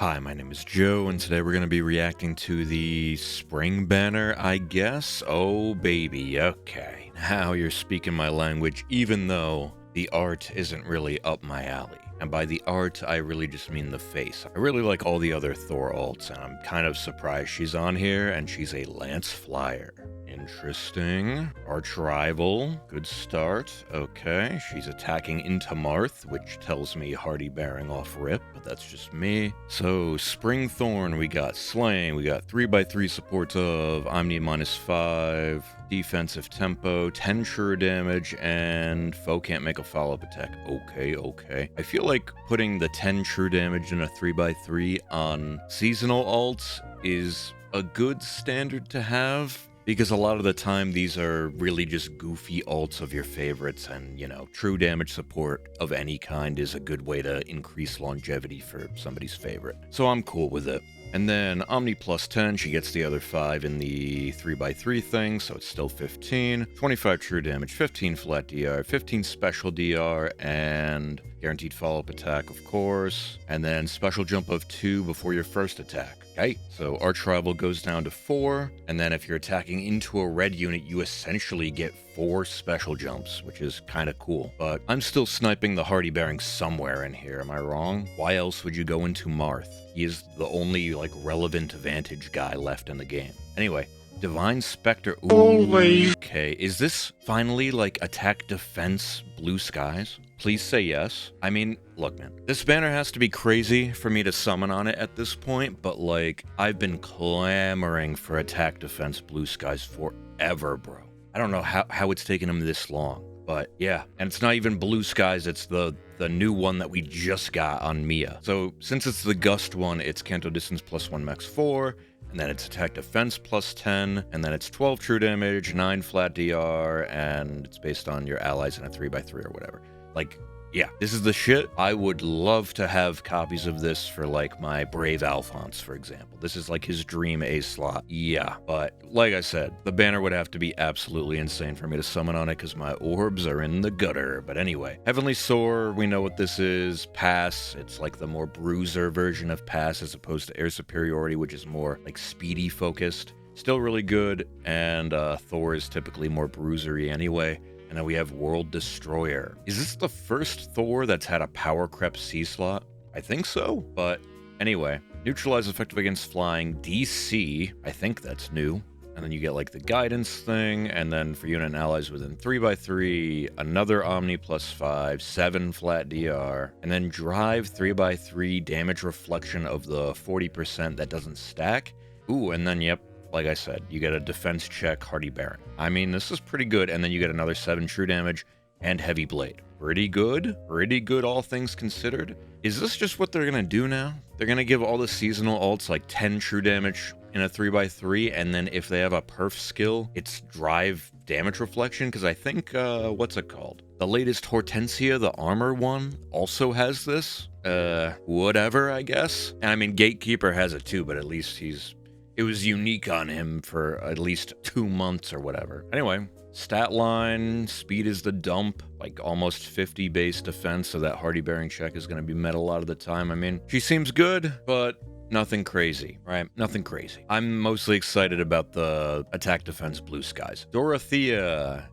Hi, my name is Joe, and today we're going to be reacting to the spring banner, I guess. Oh, baby, okay. Now you're speaking my language, even though the art isn't really up my alley. And by the art, I really just mean the face. I really like all the other Thor alts, and I'm kind of surprised she's on here, and she's a Lance Flyer. Interesting. Arch rival. Good start. Okay. She's attacking into Marth, which tells me Hardy bearing off rip, but that's just me. So, Spring Thorn, we got Slaying, we got 3x3 supports of Omni -5, defensive tempo, 10 true damage, and foe can't make a follow-up attack. Okay. I feel like putting the 10 true damage in a 3x3 on seasonal alts is a good standard to have, because a lot of the time these are really just goofy alts of your favorites, and, you know, true damage support of any kind is a good way to increase longevity for somebody's favorite. So I'm cool with it. And then Omni +10, she gets the other 5 in the 3x3 thing, so it's still 15. 25 true damage, 15 flat DR, 15 special DR, and guaranteed follow-up attack, of course. And then special jump of 2 before your first attack. Okay, so Arch Rival goes down to 4, and then if you're attacking into a red unit, you essentially get 4 special jumps, which is kind of cool. But I'm still sniping the Hardy bearing somewhere in here, am I wrong? Why else would you go into Marth? He is the only, like, relevant Vantage guy left in the game. Anyway, Divine Spectre. Ooh, okay, is this finally, like, attack defense blue skies? Please say yes. I mean, look, man, this banner has to be crazy for me to summon on it at this point, but, like, I've been clamoring for attack defense blue skies forever, bro. I don't know how it's taken him this long, but yeah. And it's not even blue skies, it's the new one that we just got on Mia. So since it's the Gust one, it's Canto Distance +1 max 4, and then it's attack defense +10, and then it's 12 true damage, 9 flat DR, and it's based on your allies in a 3x3 or whatever. Like, yeah, this is the shit. I would love to have copies of this for, like, my Brave Alphonse, for example. This is, like, his dream A slot. Yeah, but like I said, the banner would have to be absolutely insane for me to summon on it because my orbs are in the gutter. But anyway, Heavenly Soar, we know what this is. Pass, it's like the more bruiser version of Pass as opposed to Air Superiority, which is more, like, speedy focused. Still really good, and Thor is typically more bruisery anyway. And then we have World Destroyer. Is this the first Thor that's had a Power Crep C slot? I think so, but anyway. Neutralize effective against flying, DC, I think that's new. And then you get, like, the guidance thing, and then for unit and allies within 3x3, another Omni +5, 7 flat DR, and then drive 3x3 damage reflection of the 40% that doesn't stack. Ooh, and then, yep, like I said, you get a defense check Hardy bearing. I mean, this is pretty good, and then you get another 7 true damage and heavy blade. Pretty good all things considered. Is this just what they're gonna do now? They're gonna give all the seasonal alts like 10 true damage in a 3x3, and then if they have a perf skill, it's drive damage reflection? Because I think, what's it called? The latest Hortensia, the armor one, also has this. Whatever, I guess. And I mean, Gatekeeper has it too, but at least it was unique on him for at least 2 months or whatever. Anyway, stat line, speed is the dump, like almost 50 base defense, so that Hardy bearing check is going to be met a lot of the time. I mean, she seems good, but nothing crazy, right? Nothing crazy. I'm mostly excited about the attack defense blue skies. Dorothea.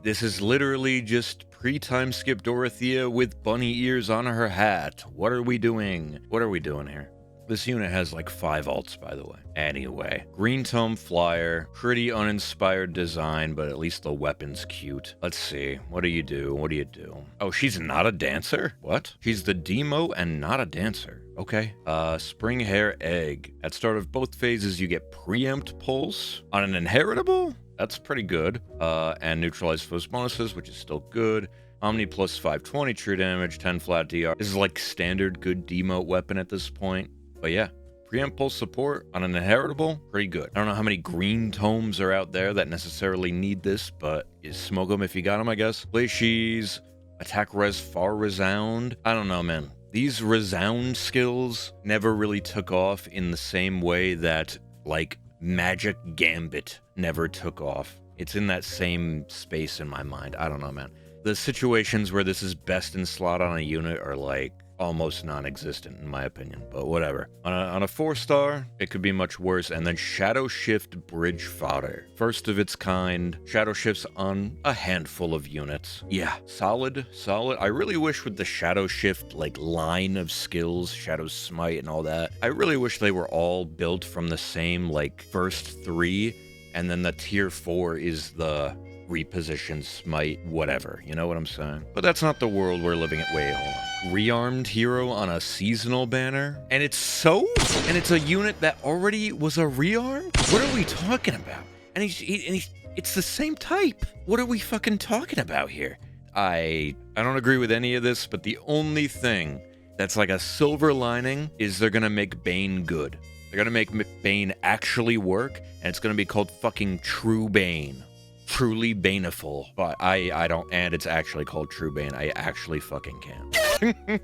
This is literally just pre-time skip Dorothea with bunny ears on her hat. What are we doing? What are we doing here? This unit has like 5 alts, by the way. Anyway, Green Tome Flyer, pretty uninspired design, but at least the weapon's cute. Let's see, what do you do? What do you do? Oh, she's not a dancer? What? She's the demo and not a dancer. Okay. Spring Hair Egg. At start of both phases, you get Preempt Pulse on an inheritable? That's pretty good. And neutralize foes bonuses, which is still good. Omni +5, 20 true damage, 10 flat DR. This is like standard good demote weapon at this point. But yeah, Preempt Pulse support on an inheritable, pretty good. I don't know how many green tomes are out there that necessarily need this, but you smoke them if you got them, I guess. Glacies, attack res far resound. I don't know, man. These resound skills never really took off in the same way that, like, Magic Gambit never took off. It's in that same space in my mind. I don't know, man. The situations where this is best in slot on a unit are, like, almost non-existent in my opinion, but whatever. On a 4-star, it could be much worse. And then Shadow Shift Bridge Fodder. First of its kind, Shadow Shifts on a handful of units. Yeah, solid. I really wish with the Shadow Shift, like, line of skills, Shadow Smite and all that, I really wish they were all built from the same, like, first 3, and then the tier 4 is the reposition smite, whatever, you know what I'm saying? But that's not the world we're living in. Wait, hold on. Rearmed hero on a seasonal banner? And it's a unit that already was a rearm? What are we talking about? And it's the same type. What are we fucking talking about here? I don't agree with any of this, but the only thing that's like a silver lining is they're gonna make Bane good. They're gonna make Bane actually work, and it's gonna be called fucking True Bane. Truly baneful, but I don't, and it's actually called True Bane. I actually fucking can.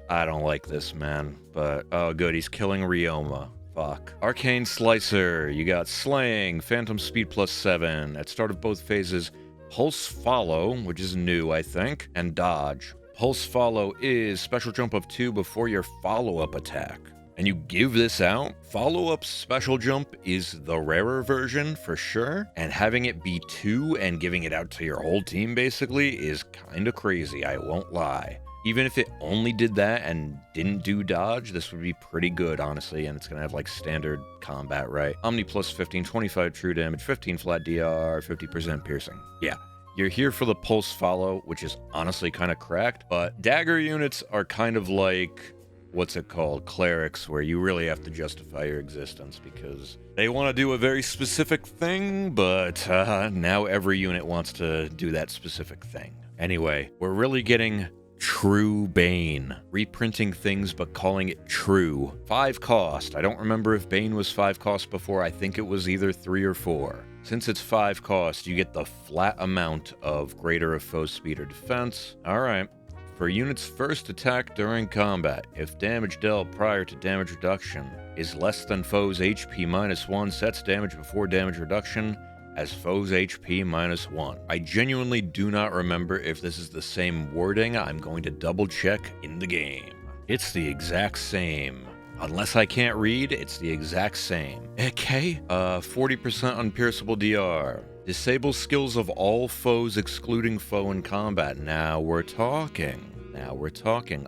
I don't like this, man, but oh good, he's killing Ryoma. Fuck. Arcane Slicer, you got Slaying, Phantom Speed +7, at start of both phases, Pulse Follow, which is new I think, and Dodge. Pulse Follow is special jump of 2 before your follow-up attack. And you give this out, follow-up special jump is the rarer version for sure, and having it be 2 and giving it out to your whole team basically is kinda crazy, I won't lie. Even if it only did that and didn't do dodge, this would be pretty good, honestly, and it's gonna have like standard combat, right? Omni plus 15, 25 true damage, 15 flat DR, 50% piercing. Yeah. You're here for the pulse follow, which is honestly kind of cracked, but dagger units are kind of like, what's it called, clerics, where you really have to justify your existence because they want to do a very specific thing, but now every unit wants to do that specific thing. Anyway, we're really getting True Bane. Reprinting things but calling it true. 5 cost. I don't remember if Bane was 5 cost before. I think it was either 3 or 4. Since it's 5 cost, you get the flat amount of greater of foe speed or defense. Alright. For units' first attack during combat, if damage dealt prior to damage reduction is less than foe's HP -1, sets damage before damage reduction as foe's HP -1. I genuinely do not remember if this is the same wording. I'm going to double check in the game. It's the exact same. Unless I can't read, it's the exact same. Okay, 40% unpierceable DR. Disable skills of all foes excluding foe in combat. Now we're talking.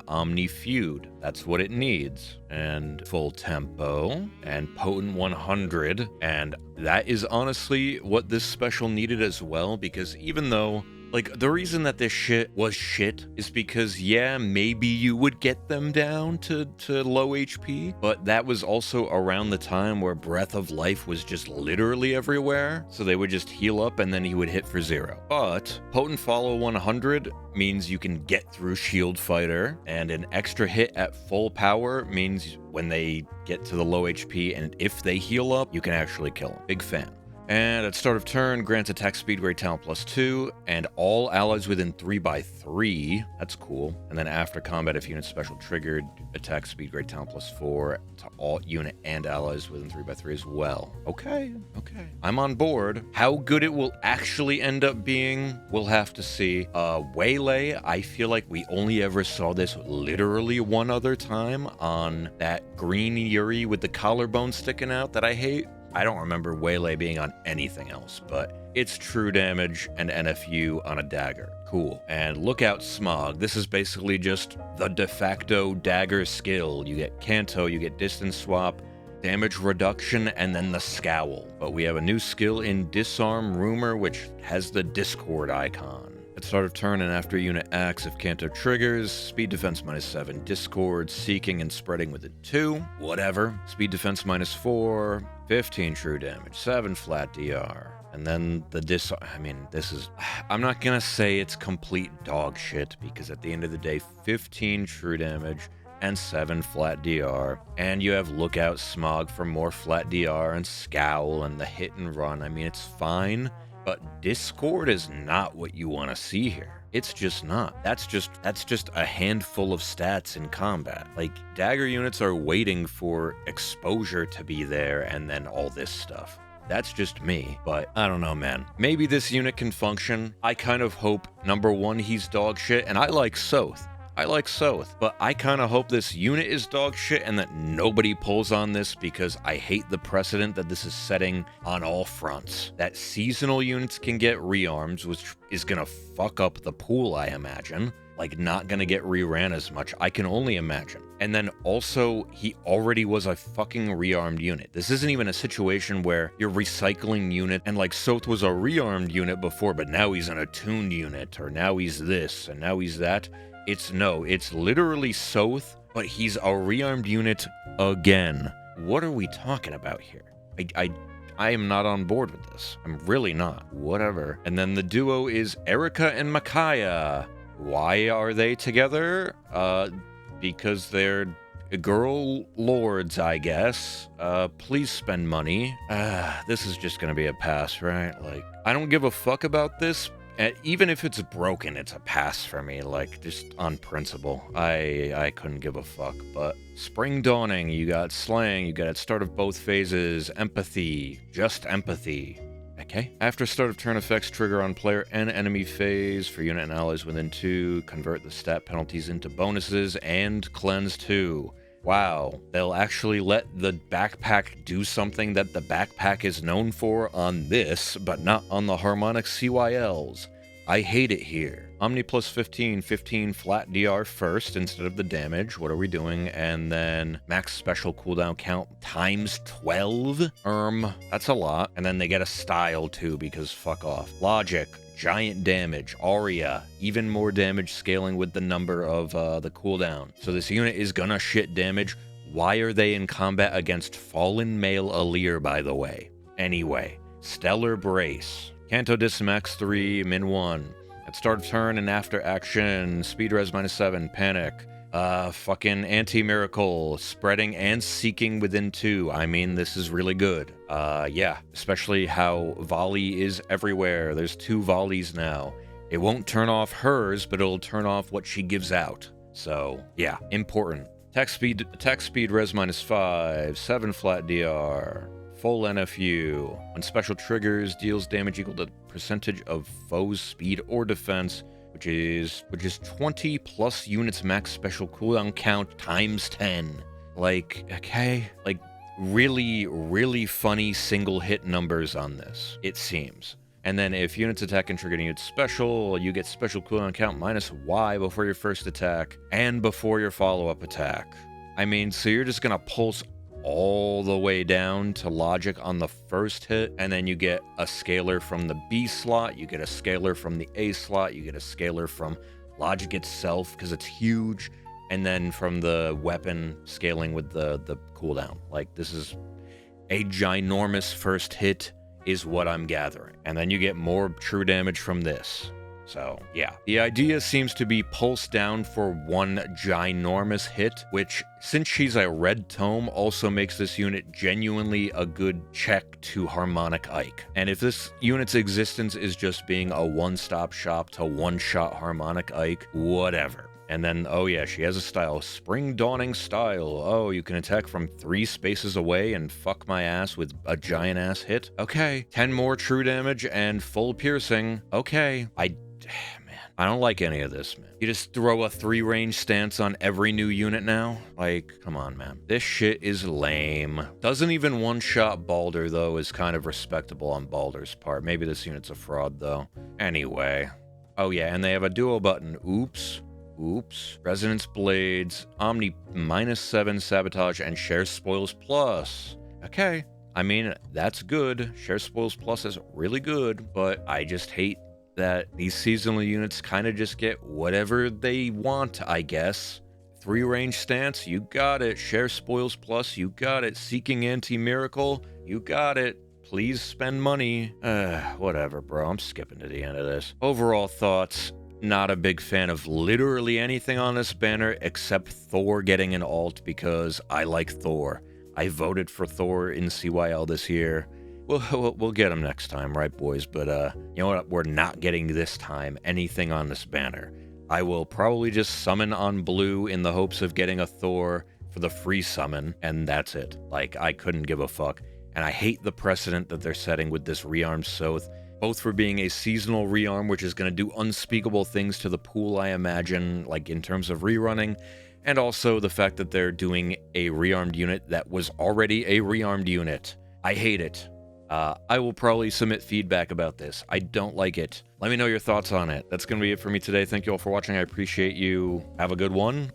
Omni Feud. That's what it needs. And full tempo. And potent 100. And that is honestly what this special needed as well, because even though, like, the reason that this shit was shit is because, yeah, maybe you would get them down to low HP, but that was also around the time where Breath of Life was just literally everywhere, so they would just heal up and then he would hit for 0. But Potent Follow 100 means you can get through Shield Fighter, and an extra hit at full power means when they get to the low HP and if they heal up, you can actually kill them. Big fan. And at start of turn, grants attack speed grade talent +2, and all allies within 3/3. That's cool. And then after combat, if unit special triggered, attack speed grade talent +4 to all unit and allies within 3/3 as well. Okay. I'm on board. How good it will actually end up being, we'll have to see. Waylay, I feel like we only ever saw this literally one other time on that green Yuri with the collarbone sticking out that I hate. I don't remember Waylay being on anything else, but it's true damage and NFU on a dagger. Cool. And look out Smog. This is basically just the de facto dagger skill. You get Canto, you get distance swap, damage reduction, and then the scowl. But we have a new skill in Disarm Rumor, which has the Discord icon. At start of turn and after unit acts, if Canto triggers, speed defense -7, Discord, seeking and spreading with it 2, whatever. Speed defense -4, 15 true damage, 7 flat DR. And then the I'm not gonna say it's complete dog shit, because at the end of the day, 15 true damage and 7 flat DR. And you have Lookout Smog for more flat DR and Scowl and the hit and run. I mean, it's fine. But Discord is not what you want to see here. It's just not. That's just a handful of stats in combat. Like, dagger units are waiting for exposure to be there and then all this stuff. That's just me, but I don't know, man. Maybe this unit can function. I kind of hope, number one, he's dog shit, and I like Soth. I like Soth, but I kind of hope this unit is dog shit and that nobody pulls on this because I hate the precedent that this is setting on all fronts. That seasonal units can get rearms, which is gonna fuck up the pool, I imagine. Like, not gonna get reran as much, I can only imagine. And then also, he already was a fucking rearmed unit. This isn't even a situation where you're recycling unit, and like, Soth was a rearmed unit before, but now he's an attuned unit, or now he's this, and now he's that. It's literally Soth, but he's a rearmed unit again. What are we talking about here? I am not on board with this. I'm really not. Whatever. And then the duo is Erica and Micaiah. Why are they together? Because they're girl lords, I guess. Please spend money. This is just gonna be a pass, right? Like, I don't give a fuck about this. Even if it's broken, it's a pass for me, like, just on principle. I couldn't give a fuck, but Spring Dawning, you got Slang, you got at start of both phases, Empathy, just Empathy. Okay. After start of turn effects trigger on player and enemy phase for unit and allies within 2, convert the stat penalties into bonuses, and Cleanse 2. Wow, they'll actually let the backpack do something that the backpack is known for on this, but not on the Harmonic CYLs. I hate it here. Omni plus 15, 15 flat DR first instead of the damage. What are we doing? And then max special cooldown count times 12. That's a lot. And then they get a style too, because fuck off. Logic. Giant damage, Aria, even more damage scaling with the number of the cooldown. So this unit is gonna shit damage. Why are they in combat against Fallen Male Alir, by the way? Anyway, Stellar Brace. Canto Dis Max 3, Min 1. At start of turn and after action, Speed Res -7, Panic. Fucking Anti-Miracle, spreading and seeking within 2. I mean, this is really good. Yeah, especially how volley is everywhere. There's 2 volleys now. It won't turn off hers, but it'll turn off what she gives out. So, yeah, important. Attack speed res -5, 7 flat DR, full NFU. When special triggers, deals damage equal to the percentage of foe's speed or defense, which is 20 plus units max special cooldown count times 10. Like, okay, like really, really funny single hit numbers on this, it seems. And then if units attack and trigger units special, you get special cooldown count -Y before your first attack and before your follow-up attack. I mean, so you're just gonna pulse all the way down to logic on the first hit, and then you get a scalar from the B slot, you get a scalar from the A slot, you get a scalar from logic itself because it's huge, and then from the weapon scaling with the cooldown. Like, this is a ginormous first hit is what I'm gathering. And then you get more true damage from this. So, yeah. The idea seems to be pulse down for one ginormous hit, which, since she's a red tome, also makes this unit genuinely a good check to Harmonic Ike. And if this unit's existence is just being a one-stop shop to one-shot Harmonic Ike, whatever. And then, oh yeah, she has a style. Spring Dawning style. Oh, you can attack from 3 spaces away and fuck my ass with a giant-ass hit? Okay. 10 more true damage and full piercing. Okay. Man, I don't like any of this, man. You just throw a 3-range stance on every new unit now? Like, come on, man. This shit is lame. Doesn't even one-shot Baldur, though, is kind of respectable on Baldur's part. Maybe this unit's a fraud, though. Anyway. Oh, yeah, and they have a duo button. Oops. Resonance Blades, Omni -7 Sabotage, and Share Spoils Plus. Okay. I mean, that's good. Share Spoils Plus is really good, but I just hate that these seasonal units kind of just get whatever they want, I guess. 3-range stance, you got it. Share Spoils Plus, you got it. Seeking Anti-Miracle, you got it. Please spend money. Whatever, bro. I'm skipping to the end of this. Overall thoughts, not a big fan of literally anything on this banner except Thor getting an alt because I like Thor. I voted for Thor in CYL this year. We'll get him next time, right, boys? But, you know what? We're not getting this time anything on this banner. I will probably just summon on blue in the hopes of getting a Thor for the free summon, and that's it. Like, I couldn't give a fuck. And I hate the precedent that they're setting with this rearmed Soth, both for being a seasonal rearm, which is going to do unspeakable things to the pool, I imagine, like in terms of rerunning, and also the fact that they're doing a rearmed unit that was already a rearmed unit. I hate it. I will probably submit feedback about this. I don't like it. Let me know your thoughts on it. That's going to be it for me today. Thank you all for watching. I appreciate you. Have a good one.